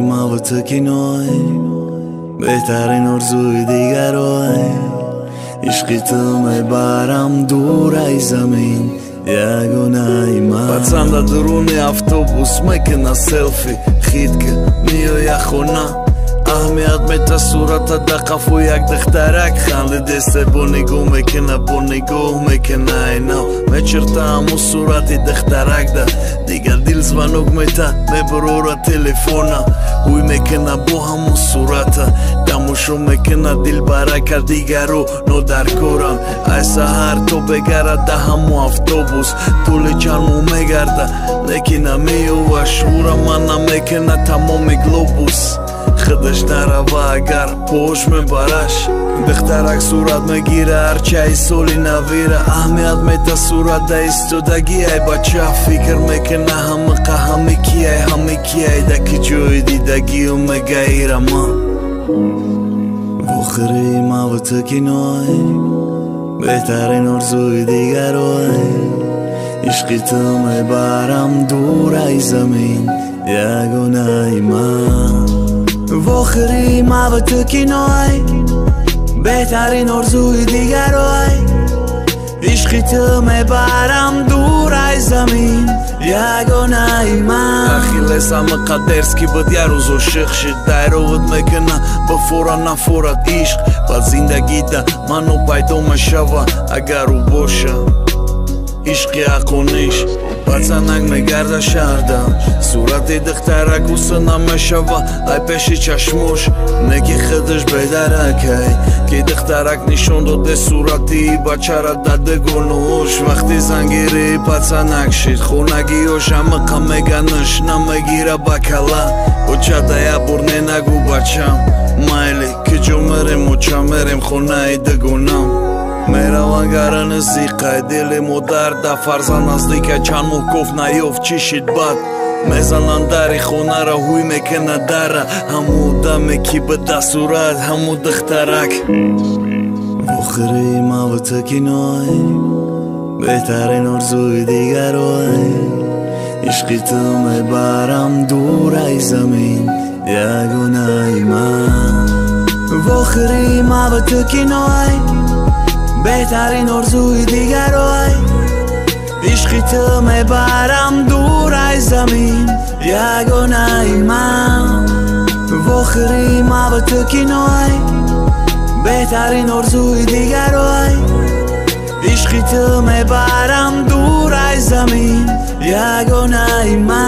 ماوت کینای بهترین آرزوی دیگرای عشقی تو میبرم دور از زمین یگانه من بچم در درون автобус میکنه سلفی خید که میای خونه اهمیت میته صورت در قفو یک دخترک خنده دسته با نگاه میکنه اینا میچرته همون صورت دخترک ده دیگر دیل زبانوک میته میبرو تلفونه اوی میکنه با همون صورت دموشو میکنه دل برکر دیگر رو نو در کورم ای سهر تو بگرد ده همون автобус طول چرمو میگرده نکنه میو شورم من نمیکنه تمام گلوبوس خودش نروه اگر پوش میبرش دخترک صورت میگیره هرچه ای سولی نویره اهمیت میته صورت ده ایستودگی ای بچه فکر میکنه همه کیه دکی جوی دیدگی و میگیره ما بخری موت کینای بهترین آرزوی دیگرای عشقی تو میبرم دور از زمین یگانه من واخری موت کینای بهترین آرزوی دیگرای عشقی تو میبرم دور از زمین یگانه من اخیلس همه قدرسکی بود یه روز عاشق شد دایروت میکنه بفورا نفورت عشق بعد زندگی ده منو پیدا میشوه اگر او باشه عشقی اقونیش بچنک میگرده شهردم صورت دخترک اوسه نمیشوه ای پیش چشموش نگی خودش بیدرکه که دخترک نشون داده صورتی بچه را داده گلوش وقتی زنگیری بچنک شید خونگی هاش همه کم میگنش نمیگیره بکلا بچه ده برنه نگو بچم مایلی که جو مریم و چه مریم خونه ای دگونم میروان گره نزدیقه دل مادر ده فرزن نزدیکه چند ماه گفت نیافت چی شد بد میزنن دری خونه را هوی میکنه دره همو دمه کی به دستورت همو دخترک بخری موت کینای بهترین آرزوی دیگرای عشقی تو میبرم دور از زمین یگانه من بخری موت کینای بهترین آرزوی دیگرای عشقی تو میبرم دور از زمین یگانه من واخری موت کینای بهترین آرزوی دیگرای عشقی تو میبرم دور از زمین یگانه من